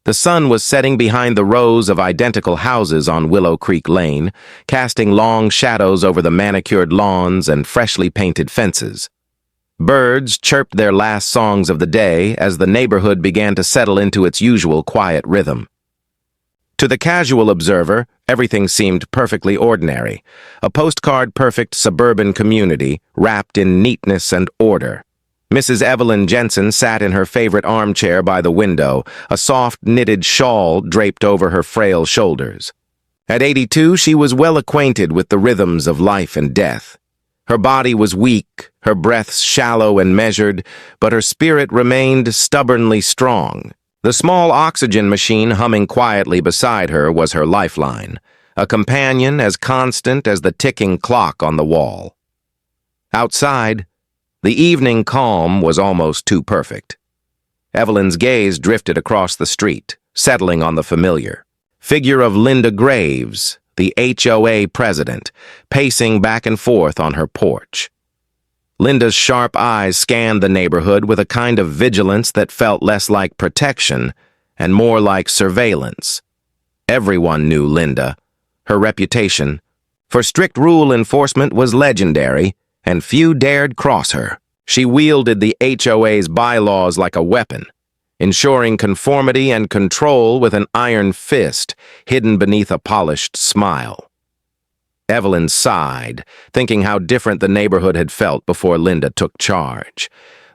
The sun was setting behind the rows of identical houses on Willow Creek Lane, casting long shadows over the manicured lawns and freshly painted fences. Birds chirped their last songs of the day as the neighborhood began to settle into its usual quiet rhythm. To the casual observer, everything seemed perfectly ordinary, a postcard-perfect suburban community wrapped in neatness and order. Mrs. Evelyn Jensen sat in her favorite armchair by the window, a soft knitted shawl draped over her frail shoulders. At 82, she was well acquainted with the rhythms of life and death. Her body was weak, her breaths shallow and measured, but her spirit remained stubbornly strong. The small oxygen machine humming quietly beside her was her lifeline, a companion as constant as the ticking clock on the wall. Outside, the evening calm was almost too perfect. Evelyn's gaze drifted across the street, settling on the familiar figure of Linda Graves, the HOA president, pacing back and forth on her porch. Linda's sharp eyes scanned the neighborhood with a kind of vigilance that felt less like protection and more like surveillance. Everyone knew Linda. Her reputation for strict rule enforcement was legendary, and few dared cross her. She wielded the HOA's bylaws like a weapon, ensuring conformity and control with an iron fist hidden beneath a polished smile. Evelyn sighed, thinking how different the neighborhood had felt before Linda took charge.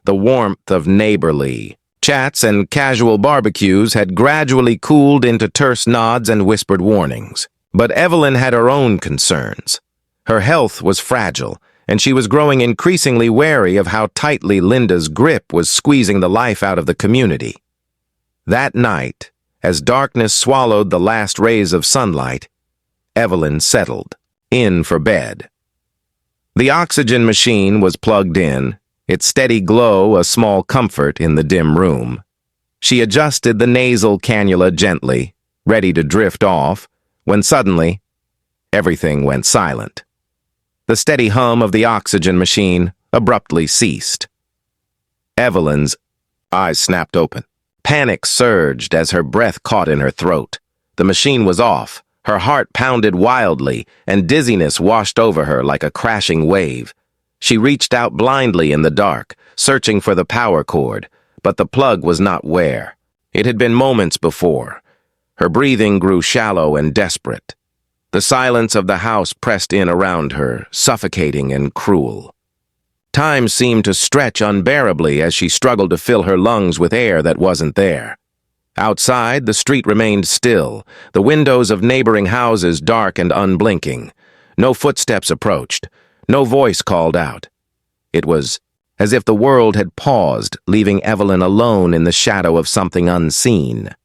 The warmth of neighborly chats and casual barbecues had gradually cooled into terse nods and whispered warnings. But Evelyn had her own concerns. Her health was fragile, and she was growing increasingly wary of how tightly Linda's grip was squeezing the life out of the community. That night, as darkness swallowed the last rays of sunlight, Evelyn settled in for bed. The oxygen machine was plugged in, its steady glow a small comfort in the dim room. She adjusted the nasal cannula gently, ready to drift off, when suddenly, everything went silent. The steady hum of the oxygen machine abruptly ceased. Evelyn's eyes snapped open. Panic surged as her breath caught in her throat. The machine was off. Her heart pounded wildly, and dizziness washed over her like a crashing wave. She reached out blindly in the dark, searching for the power cord, but the plug was not where. It had been moments before. Her breathing grew shallow and desperate. The silence of the house pressed in around her, suffocating and cruel. Time seemed to stretch unbearably as she struggled to fill her lungs with air that wasn't there. Outside, the street remained still, the windows of neighboring houses dark and unblinking. No footsteps approached, no voice called out. It was as if the world had paused, leaving Evelyn alone in the shadow of something unseen.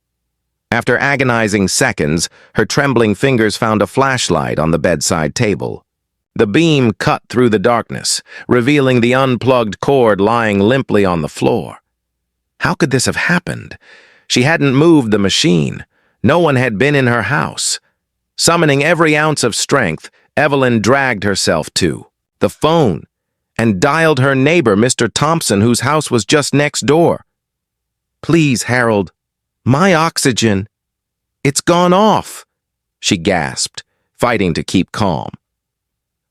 After agonizing seconds, her trembling fingers found a flashlight on the bedside table. The beam cut through the darkness, revealing the unplugged cord lying limply on the floor. How could this have happened? She hadn't moved the machine. No one had been in her house. Summoning every ounce of strength, Evelyn dragged herself to the phone and dialed her neighbor, Mr. Thompson, whose house was just next door. "Please, Harold. My oxygen. It's gone off," she gasped, fighting to keep calm.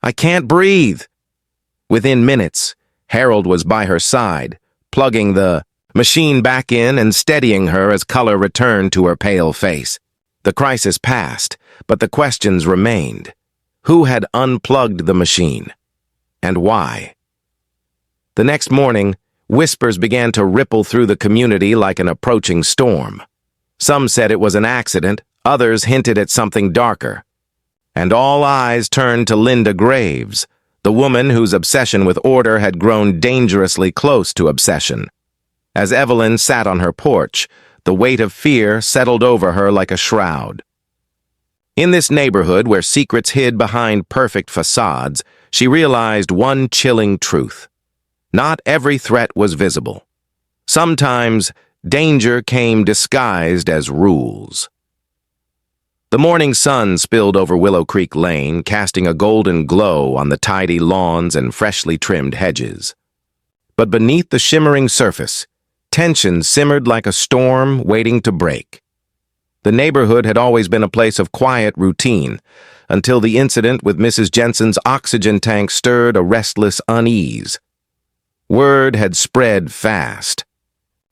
"I can't breathe." Within minutes, Harold was by her side, plugging the machine back in and steadying her as color returned to her pale face. The crisis passed, but the questions remained. Who had unplugged the machine? And why? The next morning, whispers began to ripple through the community like an approaching storm. Some said it was an accident, others hinted at something darker. And all eyes turned to Linda Graves, the woman whose obsession with order had grown dangerously close to obsession. As Evelyn sat on her porch, the weight of fear settled over her like a shroud. In this neighborhood where secrets hid behind perfect facades, she realized one chilling truth. Not every threat was visible. Sometimes, danger came disguised as rules. The morning sun spilled over Willow Creek Lane, casting a golden glow on the tidy lawns and freshly trimmed hedges. But beneath the shimmering surface, tension simmered like a storm waiting to break. The neighborhood had always been a place of quiet routine, until the incident with Mrs. Jensen's oxygen tank stirred a restless unease. Word had spread fast.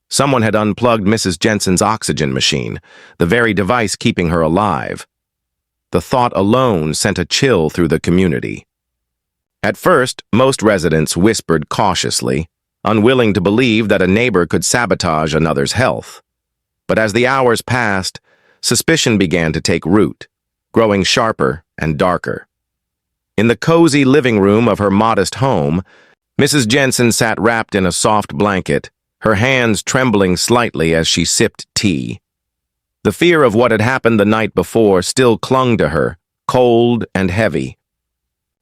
Someone had unplugged Mrs. Jensen's oxygen machine, the very device keeping her alive. The thought alone sent a chill through the community. At first, most residents whispered cautiously, unwilling to believe that a neighbor could sabotage another's health. But as the hours passed, suspicion began to take root, growing sharper and darker. In the cozy living room of her modest home, Mrs. Jensen sat wrapped in a soft blanket, her hands trembling slightly as she sipped tea. The fear of what had happened the night before still clung to her, cold and heavy.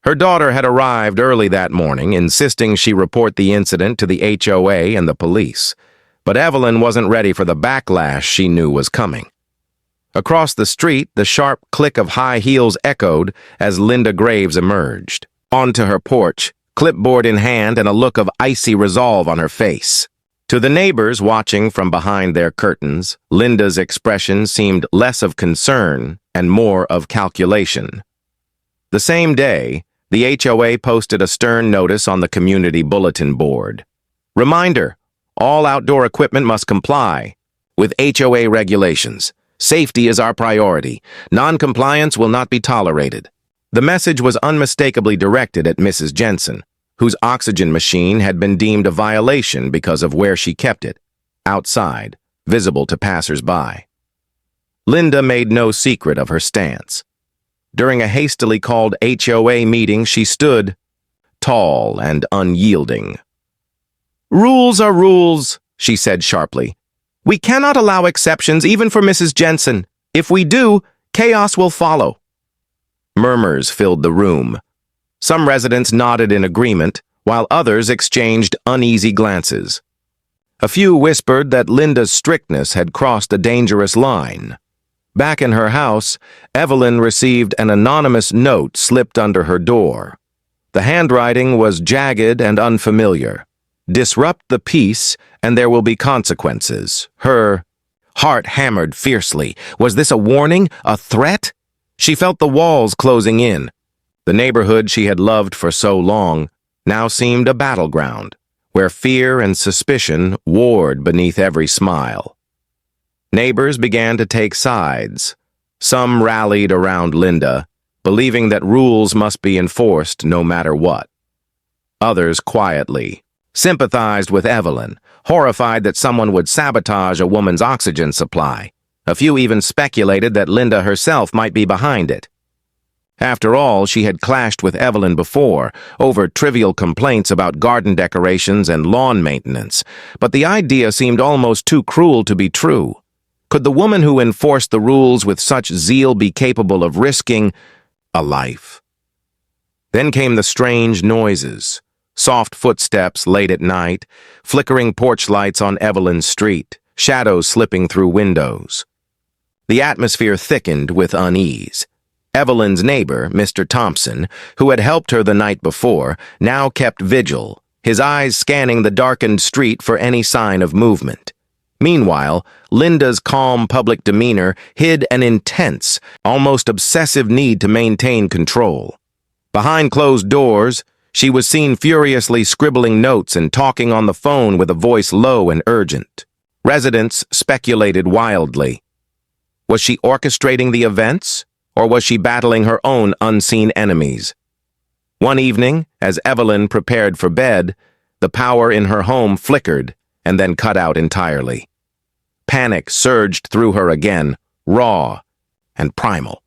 Her daughter had arrived early that morning, insisting she report the incident to the HOA and the police. But Evelyn wasn't ready for the backlash she knew was coming. Across the street, the sharp click of high heels echoed as Linda Graves emerged. Onto her porch, clipboard in hand and a look of icy resolve on her face. To the neighbors watching from behind their curtains, Linda's expression seemed less of concern and more of calculation. The same day, the HOA posted a stern notice on the community bulletin board. Reminder: all outdoor equipment must comply with HOA regulations. Safety is our priority. Non-compliance will not be tolerated. The message was unmistakably directed at Mrs. Jensen, whose oxygen machine had been deemed a violation because of where she kept it, outside, visible to passers-by. Linda made no secret of her stance. During a hastily called HOA meeting, she stood, tall and unyielding. "Rules are rules," she said sharply. "We cannot allow exceptions, even for Mrs. Jensen. If we do, chaos will follow." Murmurs filled the room. Some residents nodded in agreement, while others exchanged uneasy glances. A few whispered that Linda's strictness had crossed a dangerous line. Back in her house, Evelyn received an anonymous note slipped under her door. The handwriting was jagged and unfamiliar. "Disrupt the peace, and there will be consequences." Her heart hammered fiercely. Was this a warning? A threat? She felt the walls closing in. The neighborhood she had loved for so long now seemed a battleground, where fear and suspicion warred beneath every smile. Neighbors began to take sides. Some rallied around Linda, believing that rules must be enforced no matter what. Others quietly sympathized with Evelyn, horrified that someone would sabotage a woman's oxygen supply. A few even speculated that Linda herself might be behind it. After all, she had clashed with Evelyn before, over trivial complaints about garden decorations and lawn maintenance, but the idea seemed almost too cruel to be true. Could the woman who enforced the rules with such zeal be capable of risking a life? Then came the strange noises, soft footsteps late at night, flickering porch lights on Evelyn's street, shadows slipping through windows. The atmosphere thickened with unease. Evelyn's neighbor, Mr. Thompson, who had helped her the night before, now kept vigil, his eyes scanning the darkened street for any sign of movement. Meanwhile, Linda's calm public demeanor hid an intense, almost obsessive need to maintain control. Behind closed doors, she was seen furiously scribbling notes and talking on the phone with a voice low and urgent. Residents speculated wildly. Was she orchestrating the events, or was she battling her own unseen enemies? One evening, as Evelyn prepared for bed, the power in her home flickered and then cut out entirely. Panic surged through her again, raw and primal.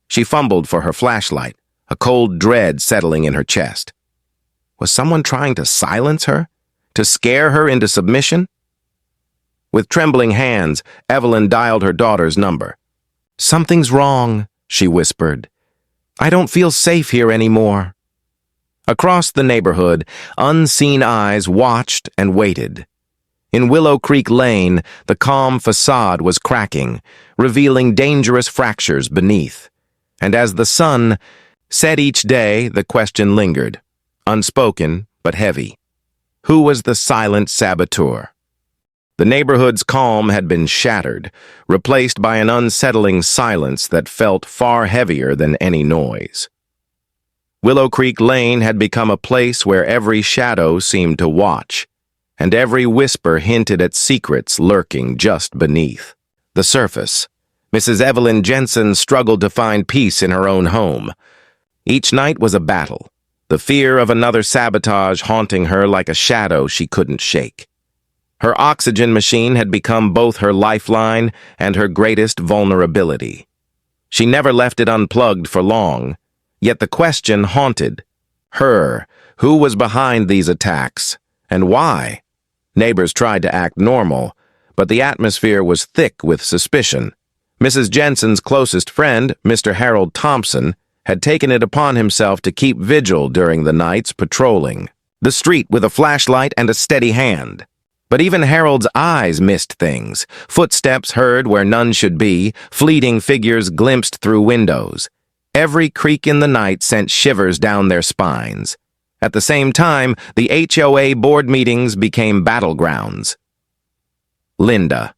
She fumbled for her flashlight, a cold dread settling in her chest. Was someone trying to silence her? To scare her into submission? With trembling hands, Evelyn dialed her daughter's number. "Something's wrong," she whispered. "I don't feel safe here anymore." Across the neighborhood, unseen eyes watched and waited. In Willow Creek Lane, the calm facade was cracking, revealing dangerous fractures beneath. And as the sun set each day, the question lingered, unspoken but heavy. Who was the silent saboteur? The neighborhood's calm had been shattered, replaced by an unsettling silence that felt far heavier than any noise. Willow Creek Lane had become a place where every shadow seemed to watch, and every whisper hinted at secrets lurking just beneath the surface. Mrs. Evelyn Jensen struggled to find peace in her own home. Each night was a battle, the fear of another sabotage haunting her like a shadow she couldn't shake. Her oxygen machine had become both her lifeline and her greatest vulnerability. She never left it unplugged for long, yet the question haunted her: who was behind these attacks, and why? Neighbors tried to act normal, but the atmosphere was thick with suspicion. Mrs. Jensen's closest friend, Mr. Harold Thompson, had taken it upon himself to keep vigil during the nights, patrolling the street with a flashlight and a steady hand. But even Harold's eyes missed things: footsteps heard where none should be, fleeting figures glimpsed through windows. Every creak in the night sent shivers down their spines. At the same time, the HOA board meetings became battlegrounds. Linda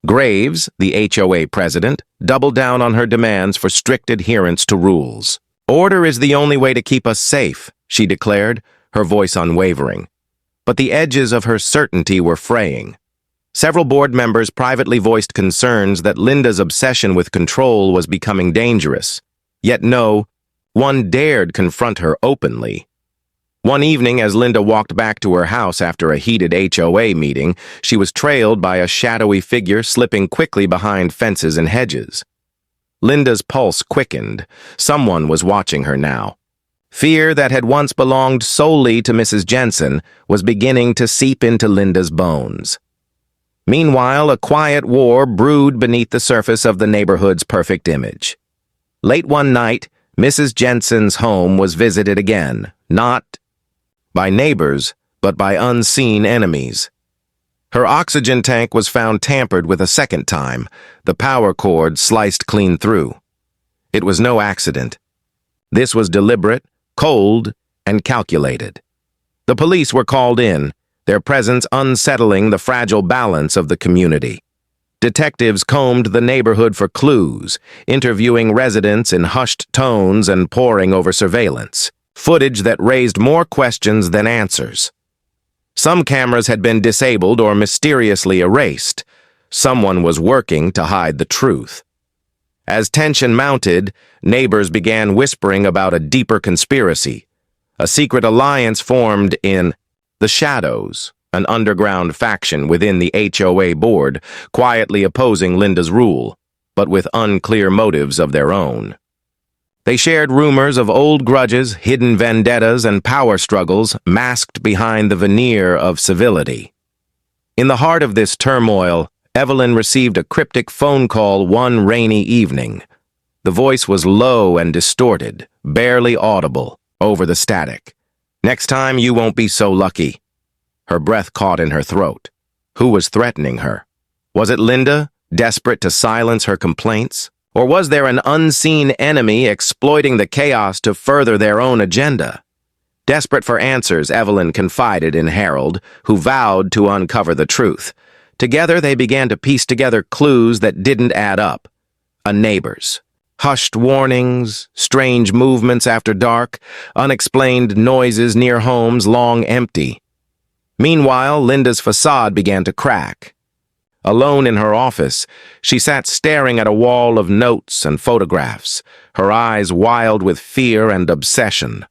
Graves, the HOA president, doubled down on her demands for strict adherence to rules. "Order is the only way to keep us safe," she declared, her voice unwavering. But the edges of her certainty were fraying. Several board members privately voiced concerns that Linda's obsession with control was becoming dangerous. Yet no one dared confront her openly. One evening, as Linda walked back to her house after a heated HOA meeting, she was trailed by a shadowy figure slipping quickly behind fences and hedges. Linda's pulse quickened. Someone was watching her now. Fear that had once belonged solely to Mrs. Jensen was beginning to seep into Linda's bones. Meanwhile, a quiet war brewed beneath the surface of the neighborhood's perfect image. Late one night, Mrs. Jensen's home was visited again, not by neighbors, but by unseen enemies. Her oxygen tank was found tampered with a second time, the power cord sliced clean through. It was no accident. This was deliberate, cold, and calculated. The police were called in, their presence unsettling the fragile balance of the community. Detectives combed the neighborhood for clues, interviewing residents in hushed tones and poring over surveillance, footage that raised more questions than answers. Some cameras had been disabled or mysteriously erased. Someone was working to hide the truth. As tension mounted, neighbors began whispering about a deeper conspiracy. A secret alliance formed in the shadows, an underground faction within the HOA board, quietly opposing Linda's rule, but with unclear motives of their own. They shared rumors of old grudges, hidden vendettas, and power struggles masked behind the veneer of civility. In the heart of this turmoil, Evelyn received a cryptic phone call one rainy evening. The voice was low and distorted, barely audible, over the static. "Next time you won't be so lucky." Her breath caught in her throat. Who was threatening her? Was it Linda, desperate to silence her complaints? Or was there an unseen enemy exploiting the chaos to further their own agenda? Desperate for answers, Evelyn confided in Harold, who vowed to uncover the truth. Together, they began to piece together clues that didn't add up. A neighbor's hushed warnings, strange movements after dark, unexplained noises near homes long empty. Meanwhile, Linda's facade began to crack. Alone in her office, she sat staring at a wall of notes and photographs, her eyes wild with fear and obsession.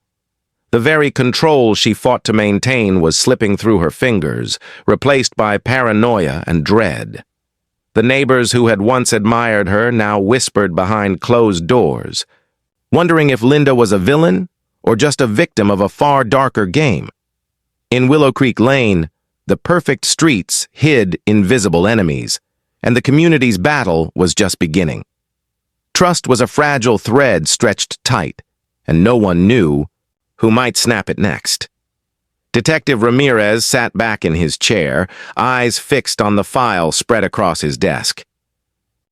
The very control she fought to maintain was slipping through her fingers, replaced by paranoia and dread. The neighbors who had once admired her now whispered behind closed doors, wondering if Linda was a villain or just a victim of a far darker game. In Willow Creek Lane, the perfect streets hid invisible enemies, and the community's battle was just beginning. Trust was a fragile thread stretched tight, and no one knew who might snap it next. Detective Ramirez sat back in his chair, eyes fixed on the file spread across his desk.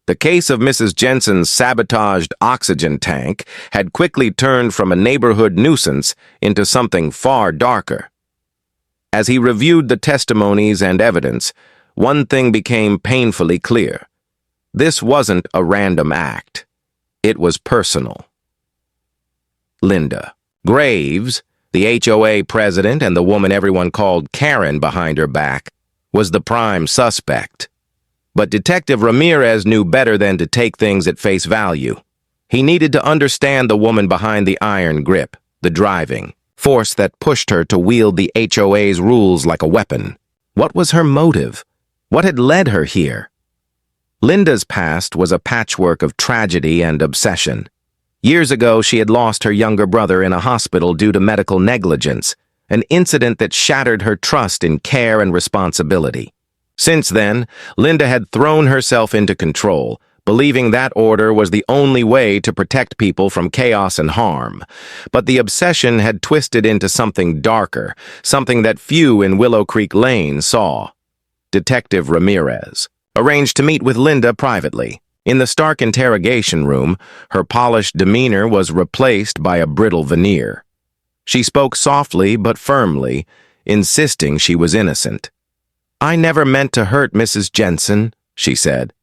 The case of Mrs. Jensen's sabotaged oxygen tank had quickly turned from a neighborhood nuisance into something far darker. As he reviewed the testimonies and evidence, one thing became painfully clear. This wasn't a random act. It was personal. Linda Graves, the HOA president and the woman everyone called Karen behind her back, was the prime suspect. But Detective Ramirez knew better than to take things at face value. He needed to understand the woman behind the iron grip, the driving force that pushed her to wield the HOA's rules like a weapon. What was her motive? What had led her here? Linda's past was a patchwork of tragedy and obsession. Years ago, she had lost her younger brother in a hospital due to medical negligence, an incident that shattered her trust in care and responsibility. Since then, Linda had thrown herself into control, believing that order was the only way to protect people from chaos and harm. But the obsession had twisted into something darker, something that few in Willow Creek Lane saw. Detective Ramirez arranged to meet with Linda privately. In the stark interrogation room, her polished demeanor was replaced by a brittle veneer. She spoke softly but firmly, insisting she was innocent. "I never meant to hurt Mrs. Jensen," she said.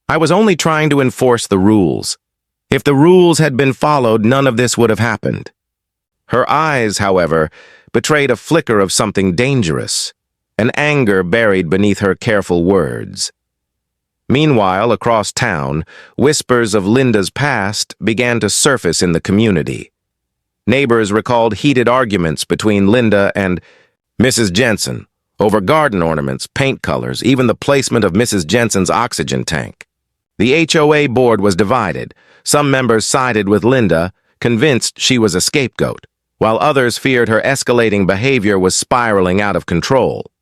"I was only trying to enforce the rules. If the rules had been followed, none of this would have happened." Her eyes, however, betrayed a flicker of something dangerous, an anger buried beneath her careful words. Meanwhile, across town, whispers of Linda's past began to surface in the community. Neighbors recalled heated arguments between Linda and Mrs. Jensen over garden ornaments, paint colors, even the placement of Mrs. Jensen's oxygen tank. The HOA board was divided. Some members sided with Linda, convinced she was a scapegoat, while others feared her escalating behavior was spiraling out of control.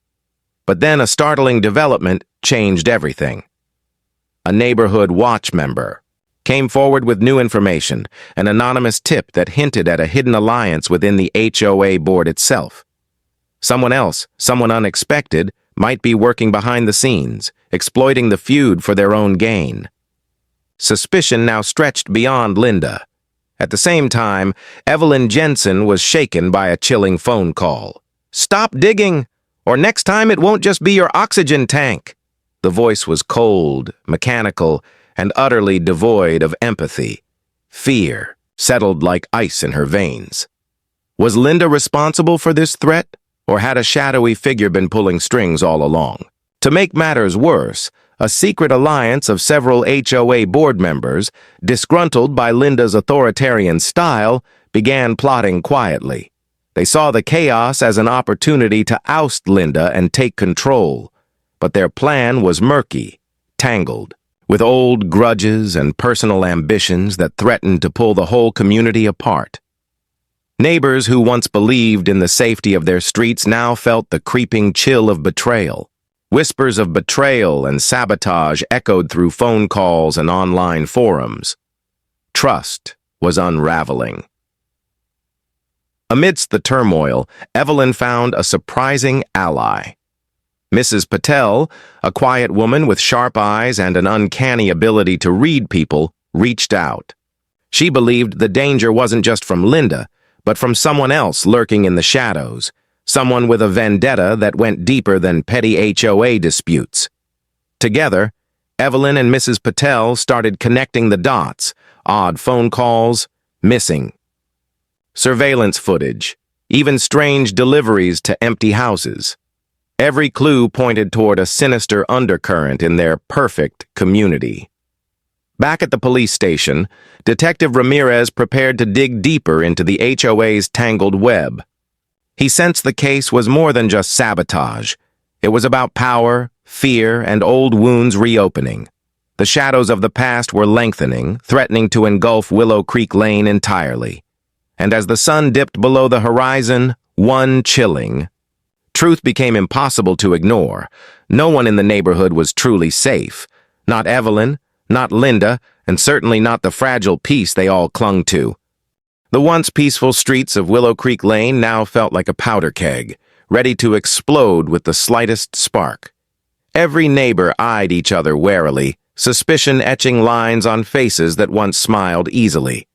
But then a startling development changed everything. A neighborhood watch member came forward with new information, an anonymous tip that hinted at a hidden alliance within the HOA board itself. Someone else, someone unexpected, might be working behind the scenes, exploiting the feud for their own gain. Suspicion now stretched beyond Linda. At the same time, Evelyn Jensen was shaken by a chilling phone call. "Stop digging, or next time it won't just be your oxygen tank." The voice was cold, mechanical, and utterly devoid of empathy. Fear settled like ice in her veins. Was Linda responsible for this threat, or had a shadowy figure been pulling strings all along? To make matters worse, a secret alliance of several HOA board members, disgruntled by Linda's authoritarian style, began plotting quietly. They saw the chaos as an opportunity to oust Linda and take control. But their plan was murky, tangled, with old grudges and personal ambitions that threatened to pull the whole community apart. Neighbors who once believed in the safety of their streets now felt the creeping chill of betrayal. Whispers of betrayal and sabotage echoed through phone calls and online forums. Trust was unraveling. Amidst the turmoil, Evelyn found a surprising ally. Mrs. Patel, a quiet woman with sharp eyes and an uncanny ability to read people, reached out. She believed the danger wasn't just from Linda, but from someone else lurking in the shadows, someone with a vendetta that went deeper than petty HOA disputes. Together, Evelyn and Mrs. Patel started connecting the dots, odd phone calls, missing surveillance footage, even strange deliveries to empty houses. Every clue pointed toward a sinister undercurrent in their perfect community. Back at the police station, Detective Ramirez prepared to dig deeper into the HOA's tangled web. He sensed the case was more than just sabotage. It was about power, fear, and old wounds reopening. The shadows of the past were lengthening, threatening to engulf Willow Creek Lane entirely. And as the sun dipped below the horizon, one chilling truth became impossible to ignore. No one in the neighborhood was truly safe. Not Evelyn, not Linda, and certainly not the fragile peace they all clung to. The once peaceful streets of Willow Creek Lane now felt like a powder keg, ready to explode with the slightest spark. Every neighbor eyed each other warily, suspicion etching lines on faces that once smiled easily.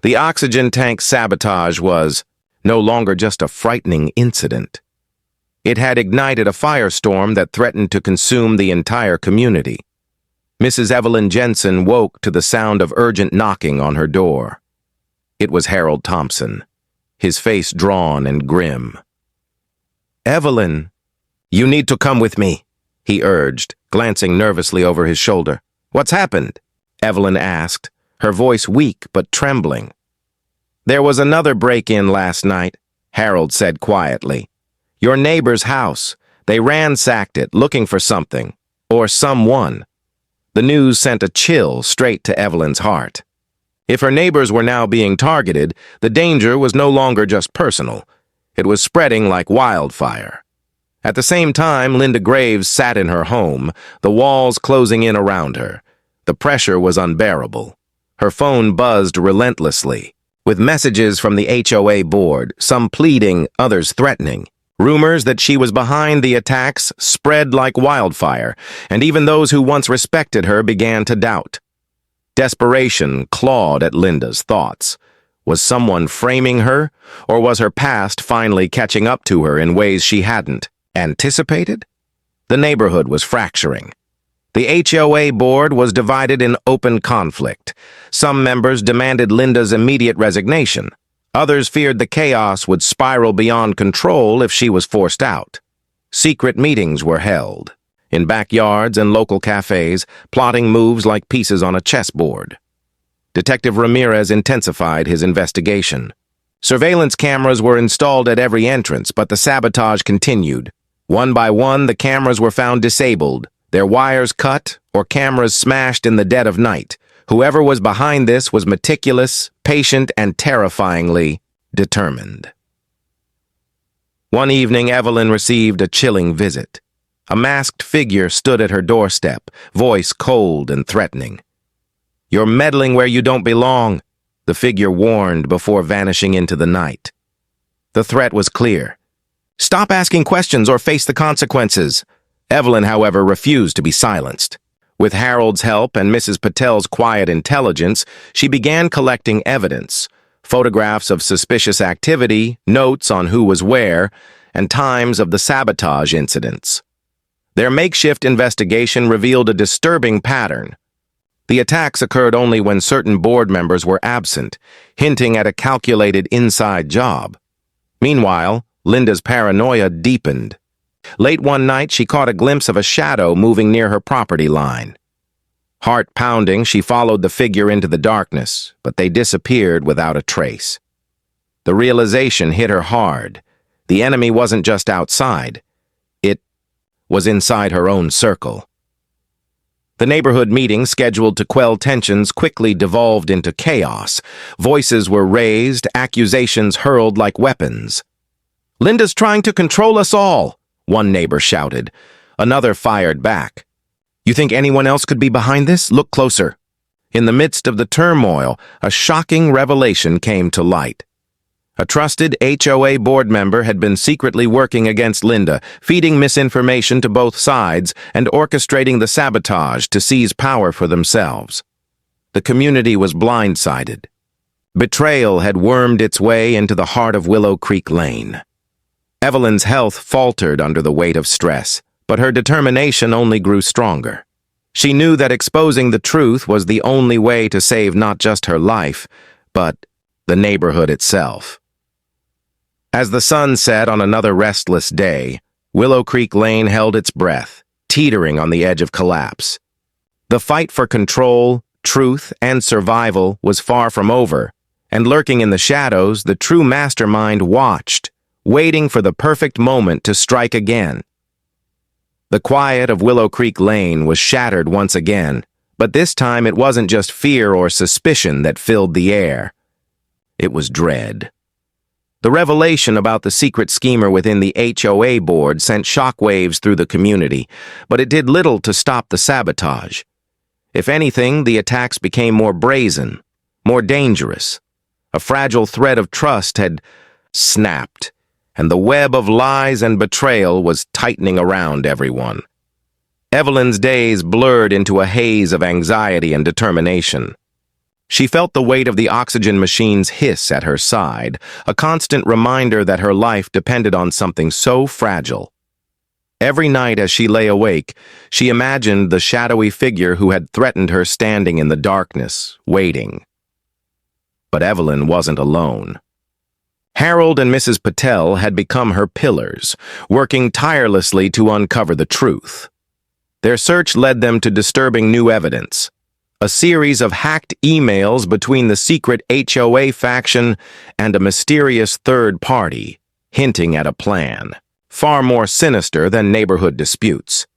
The oxygen tank sabotage was no longer just a frightening incident. It had ignited a firestorm that threatened to consume the entire community. Mrs. Evelyn Jensen woke to the sound of urgent knocking on her door. It was Harold Thompson, his face drawn and grim. "Evelyn, you need to come with me," he urged, glancing nervously over his shoulder. "What's happened?" Evelyn asked, her voice weak but trembling. "There was another break-in last night," Harold said quietly. "Your neighbor's house. They ransacked it, looking for something. Or someone." The news sent a chill straight to Evelyn's heart. If her neighbors were now being targeted, the danger was no longer just personal. It was spreading like wildfire. At the same time, Linda Graves sat in her home, the walls closing in around her. The pressure was unbearable. Her phone buzzed relentlessly, with messages from the HOA board, some pleading, others threatening. Rumors that she was behind the attacks spread like wildfire, and even those who once respected her began to doubt. Desperation clawed at Linda's thoughts. Was someone framing her, or was her past finally catching up to her in ways she hadn't anticipated? The neighborhood was fracturing. The HOA board was divided in open conflict. Some members demanded Linda's immediate resignation. Others feared the chaos would spiral beyond control if she was forced out. Secret meetings were held, in backyards and local cafes, plotting moves like pieces on a chessboard. Detective Ramirez intensified his investigation. Surveillance cameras were installed at every entrance, but the sabotage continued. One by one, the cameras were found disabled, their wires cut, or cameras smashed in the dead of night. Whoever was behind this was meticulous, patient, and terrifyingly determined. One evening, Evelyn received a chilling visit. A masked figure stood at her doorstep, voice cold and threatening. "You're meddling where you don't belong," the figure warned before vanishing into the night. The threat was clear. "Stop asking questions or face the consequences." Evelyn, however, refused to be silenced. With Harold's help and Mrs. Patel's quiet intelligence, she began collecting evidence, photographs of suspicious activity, notes on who was where, and times of the sabotage incidents. Their makeshift investigation revealed a disturbing pattern. The attacks occurred only when certain board members were absent, hinting at a calculated inside job. Meanwhile, Linda's paranoia deepened. Late one night, she caught a glimpse of a shadow moving near her property line. Heart pounding, she followed the figure into the darkness, but they disappeared without a trace. The realization hit her hard. The enemy wasn't just outside. It was inside her own circle. The neighborhood meeting scheduled to quell tensions quickly devolved into chaos. Voices were raised, accusations hurled like weapons. "Linda's trying to control us all," one neighbor shouted. Another fired back. "You think anyone else could be behind this? Look closer." In the midst of the turmoil, a shocking revelation came to light. A trusted HOA board member had been secretly working against Linda, feeding misinformation to both sides and orchestrating the sabotage to seize power for themselves. The community was blindsided. Betrayal had wormed its way into the heart of Willow Creek Lane. Evelyn's health faltered under the weight of stress, but her determination only grew stronger. She knew that exposing the truth was the only way to save not just her life, but the neighborhood itself. As the sun set on another restless day, Willow Creek Lane held its breath, teetering on the edge of collapse. The fight for control, truth, and survival was far from over, and lurking in the shadows, the true mastermind watched, waiting for the perfect moment to strike again. The quiet of Willow Creek Lane was shattered once again, but this time it wasn't just fear or suspicion that filled the air. It was dread. The revelation about the secret schemer within the HOA board sent shockwaves through the community, but it did little to stop the sabotage. If anything, the attacks became more brazen, more dangerous. A fragile thread of trust had snapped, and the web of lies and betrayal was tightening around everyone. Evelyn's days blurred into a haze of anxiety and determination. She felt the weight of the oxygen machines hiss at her side, a constant reminder that her life depended on something so fragile. Every night as she lay awake, she imagined the shadowy figure who had threatened her standing in the darkness, waiting. But Evelyn wasn't alone. Harold and Mrs. Patel had become her pillars, working tirelessly to uncover the truth. Their search led them to disturbing new evidence: a series of hacked emails between the secret HOA faction and a mysterious third party, hinting at a plan, far more sinister than neighborhood disputes.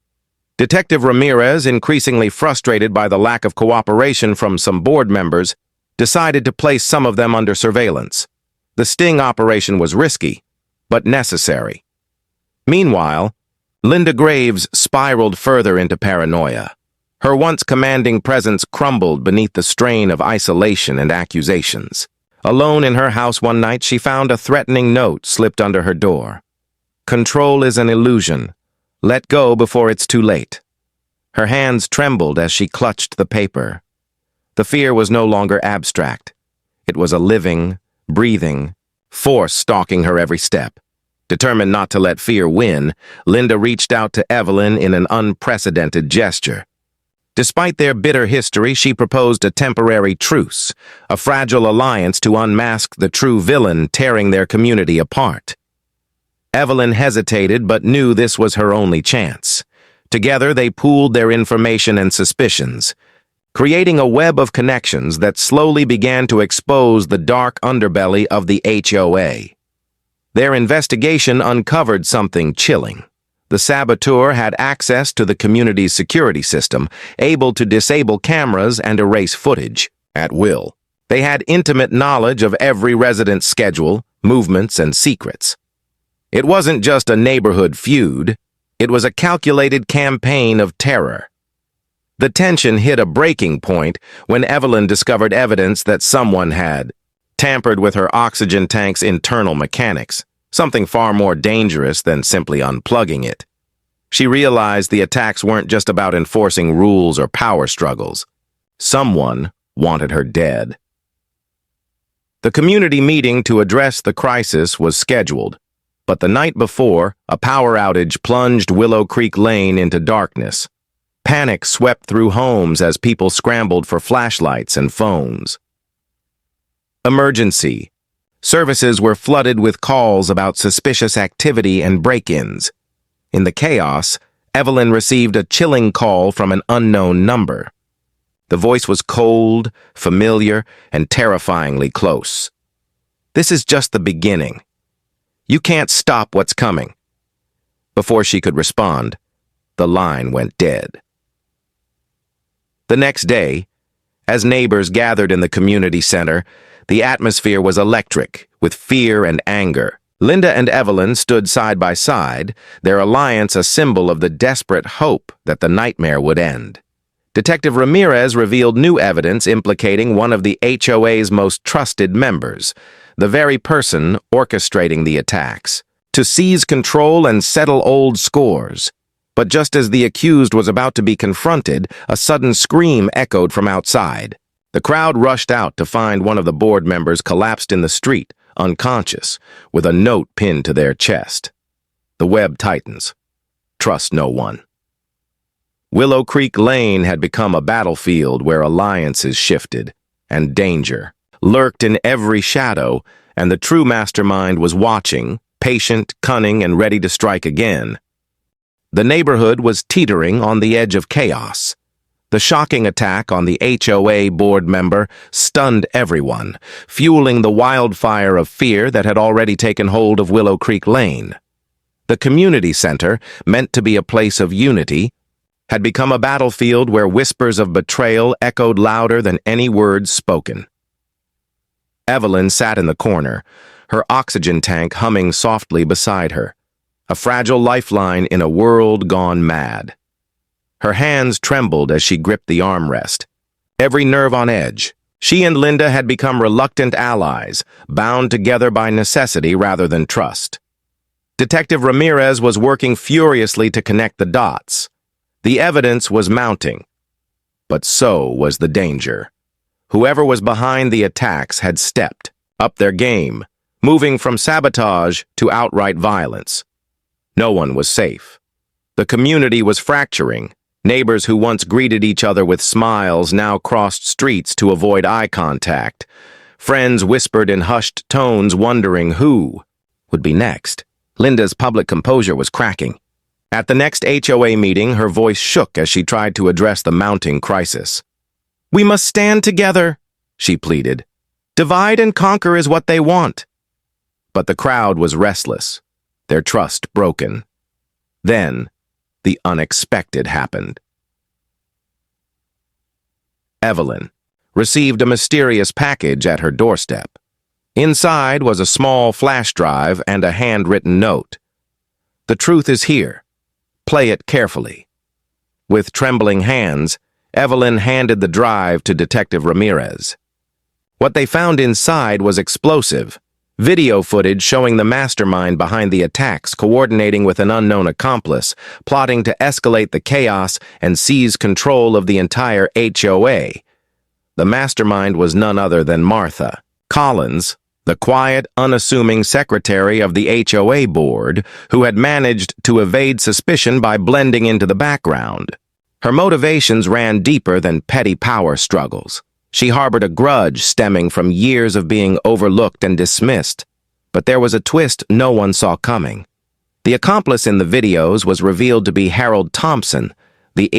Detective Ramirez, increasingly frustrated by the lack of cooperation from some board members, decided to place some of them under surveillance. The sting operation was risky, but necessary. Meanwhile, Linda Graves spiraled further into paranoia. Her once commanding presence crumbled beneath the strain of isolation and accusations. Alone in her house one night, she found a threatening note slipped under her door. "Control is an illusion. Let go before it's too late." Her hands trembled as she clutched the paper. The fear was no longer abstract. It was a living, breathing force stalking her every step. Determined not to let fear win, Linda reached out to Evelyn in an unprecedented gesture. Despite their bitter history, she proposed a temporary truce, a fragile alliance to unmask the true villain tearing their community apart. Evelyn hesitated but knew this was her only chance. Together, they pooled their information and suspicions, creating a web of connections that slowly began to expose the dark underbelly of the HOA. Their investigation uncovered something chilling. The saboteur had access to the community's security system, able to disable cameras and erase footage at will. They had intimate knowledge of every resident's schedule, movements, and secrets. It wasn't just a neighborhood feud, it was a calculated campaign of terror. The tension hit a breaking point when Evelyn discovered evidence that someone had tampered with her oxygen tank's internal mechanics, something far more dangerous than simply unplugging it. She realized the attacks weren't just about enforcing rules or power struggles. Someone wanted her dead. The community meeting to address the crisis was scheduled, but the night before, a power outage plunged Willow Creek Lane into darkness. Panic swept through homes as people scrambled for flashlights and phones. Emergency. Services were flooded with calls about suspicious activity and break-ins. In the chaos, Evelyn received a chilling call from an unknown number. The voice was cold, familiar, and terrifyingly close. "This is just the beginning. You can't stop what's coming." Before she could respond, the line went dead. The next day, as neighbors gathered in the community center, the atmosphere was electric, with fear and anger. Linda and Evelyn stood side by side, their alliance a symbol of the desperate hope that the nightmare would end. Detective Ramirez revealed new evidence implicating one of the HOA's most trusted members, the very person orchestrating the attacks, to seize control and settle old scores. But just as the accused was about to be confronted, a sudden scream echoed from outside. The crowd rushed out to find one of the board members collapsed in the street, unconscious, with a note pinned to their chest. The web tightens. Trust no one. Willow Creek Lane had become a battlefield where alliances shifted, and danger lurked in every shadow, and the true mastermind was watching, patient, cunning, and ready to strike again. The neighborhood was teetering on the edge of chaos. The shocking attack on the HOA board member stunned everyone, fueling the wildfire of fear that had already taken hold of Willow Creek Lane. The community center, meant to be a place of unity, had become a battlefield where whispers of betrayal echoed louder than any words spoken. Evelyn sat in the corner, her oxygen tank humming softly beside her, a fragile lifeline in a world gone mad. Her hands trembled as she gripped the armrest, every nerve on edge. She and Linda had become reluctant allies, bound together by necessity rather than trust. Detective Ramirez was working furiously to connect the dots. The evidence was mounting, but so was the danger. Whoever was behind the attacks had stepped up their game, moving from sabotage to outright violence. No one was safe. The community was fracturing. Neighbors who once greeted each other with smiles now crossed streets to avoid eye contact. Friends whispered in hushed tones, wondering who would be next. Linda's public composure was cracking. At the next HOA meeting, her voice shook as she tried to address the mounting crisis. "We must stand together," she pleaded. "Divide and conquer is what they want." But the crowd was restless, their trust broken. Then, the unexpected happened. Evelyn received a mysterious package at her doorstep. Inside was a small flash drive and a handwritten note. "The truth is here. Play it carefully." With trembling hands, Evelyn handed the drive to Detective Ramirez. What they found inside was explosive. Video footage showing the mastermind behind the attacks coordinating with an unknown accomplice, plotting to escalate the chaos and seize control of the entire HOA. The mastermind was none other than Martha Collins, the quiet, unassuming secretary of the HOA board, who had managed to evade suspicion by blending into the background. Her motivations ran deeper than petty power struggles. She harbored a grudge stemming from years of being overlooked and dismissed. But there was a twist no one saw coming. The accomplice in the videos was revealed to be Harold Thompson, the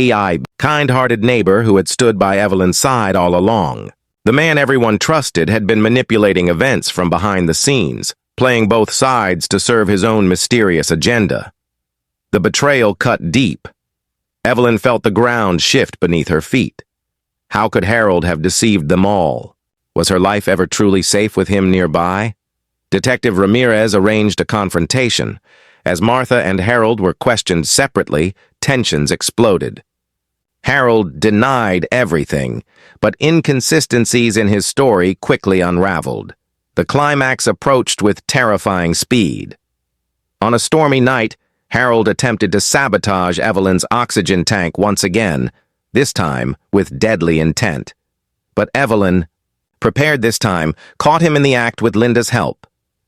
kind-hearted neighbor who had stood by Evelyn's side all along. The man everyone trusted had been manipulating events from behind the scenes, playing both sides to serve his own mysterious agenda. The betrayal cut deep. Evelyn felt the ground shift beneath her feet. How could Harold have deceived them all? Was her life ever truly safe with him nearby? Detective Ramirez arranged a confrontation. As Martha and Harold were questioned separately, tensions exploded. Harold denied everything, but inconsistencies in his story quickly unraveled. The climax approached with terrifying speed. On a stormy night, Harold attempted to sabotage Evelyn's oxygen tank once again, this time with deadly intent. But Evelyn, prepared this time, caught him in the act with Linda's help.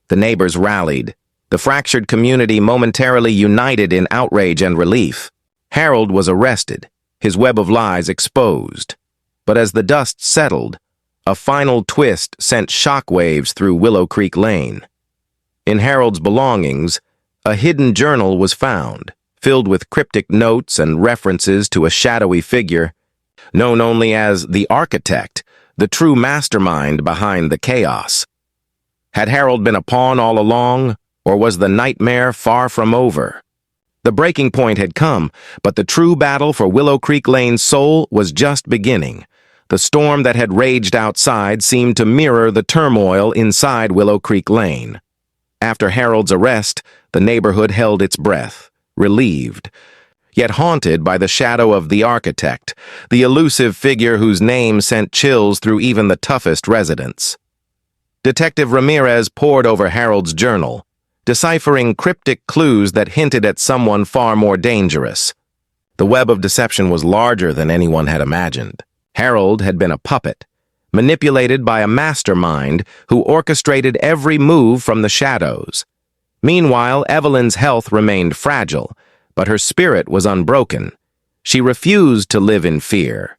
The neighbors rallied, the fractured community momentarily united in outrage and relief. Harold was arrested, his web of lies exposed. But as the dust settled, a final twist sent shockwaves through Willow Creek Lane. In Harold's belongings, a hidden journal was found, filled with cryptic notes and references to a shadowy figure, known only as the Architect, the true mastermind behind the chaos. Had Harold been a pawn all along, or was the nightmare far from over? The breaking point had come, but the true battle for Willow Creek Lane's soul was just beginning. The storm that had raged outside seemed to mirror the turmoil inside Willow Creek Lane. After Harold's arrest, the neighborhood held its breath, relieved, yet haunted by the shadow of the Architect, the elusive figure whose name sent chills through even the toughest residents. Detective Ramirez pored over Harold's journal, deciphering cryptic clues that hinted at someone far more dangerous. The web of deception was larger than anyone had imagined. Harold had been a puppet, manipulated by a mastermind who orchestrated every move from the shadows. Meanwhile, Evelyn's health remained fragile, but her spirit was unbroken. She refused to live in fear.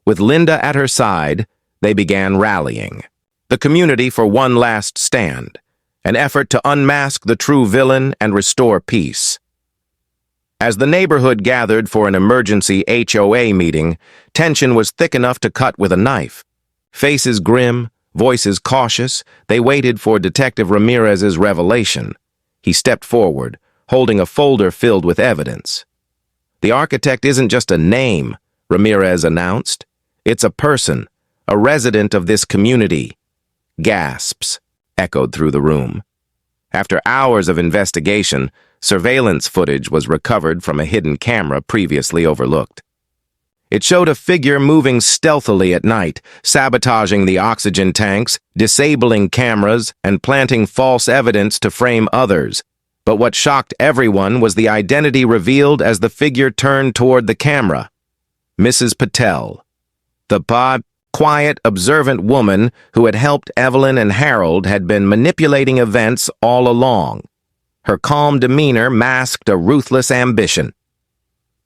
With Linda at her side, they began rallying. The community for one last stand, an effort to unmask the true villain and restore peace. As the neighborhood gathered for an emergency HOA meeting, tension was thick enough to cut with a knife. Faces grim, voices cautious, they waited for Detective Ramirez's revelation. He stepped forward, holding a folder filled with evidence. "The Architect isn't just a name," Ramirez announced. "It's a person, a resident of this community." Gasps echoed through the room. After hours of investigation, surveillance footage was recovered from a hidden camera previously overlooked. It showed a figure moving stealthily at night, sabotaging the oxygen tanks, disabling cameras, and planting false evidence to frame others. But what shocked everyone was the identity revealed as the figure turned toward the camera. Mrs. Patel, the quiet, observant woman who had helped Evelyn and Harold, had been manipulating events all along. Her calm demeanor masked a ruthless ambition.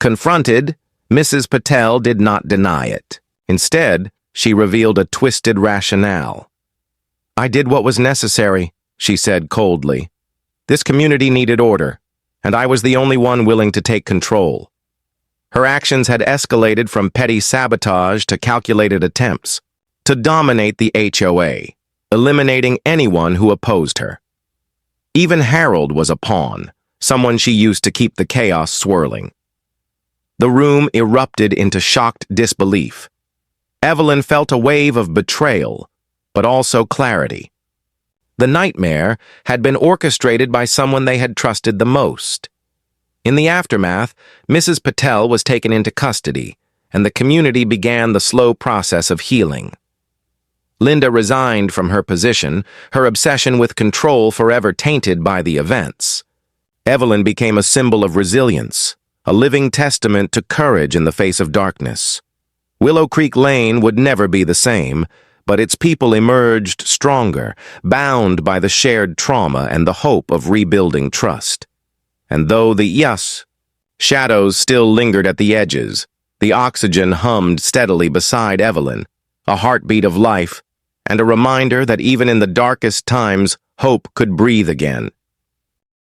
Confronted, Mrs. Patel did not deny it. Instead, she revealed a twisted rationale. "I did what was necessary," she said coldly. "This community needed order, and I was the only one willing to take control." Her actions had escalated from petty sabotage to calculated attempts to dominate the HOA, eliminating anyone who opposed her. Even Harold was a pawn, someone she used to keep the chaos swirling. The room erupted into shocked disbelief. Evelyn felt a wave of betrayal, but also clarity. The nightmare had been orchestrated by someone they had trusted the most. In the aftermath, Mrs. Patel was taken into custody, and the community began the slow process of healing. Linda resigned from her position, her obsession with control forever tainted by the events. Evelyn became a symbol of resilience, a living testament to courage in the face of darkness. Willow Creek Lane would never be the same, but its people emerged stronger, bound by the shared trauma and the hope of rebuilding trust. And though the shadows still lingered at the edges, the oxygen hummed steadily beside Evelyn, a heartbeat of life, and a reminder that even in the darkest times, hope could breathe again.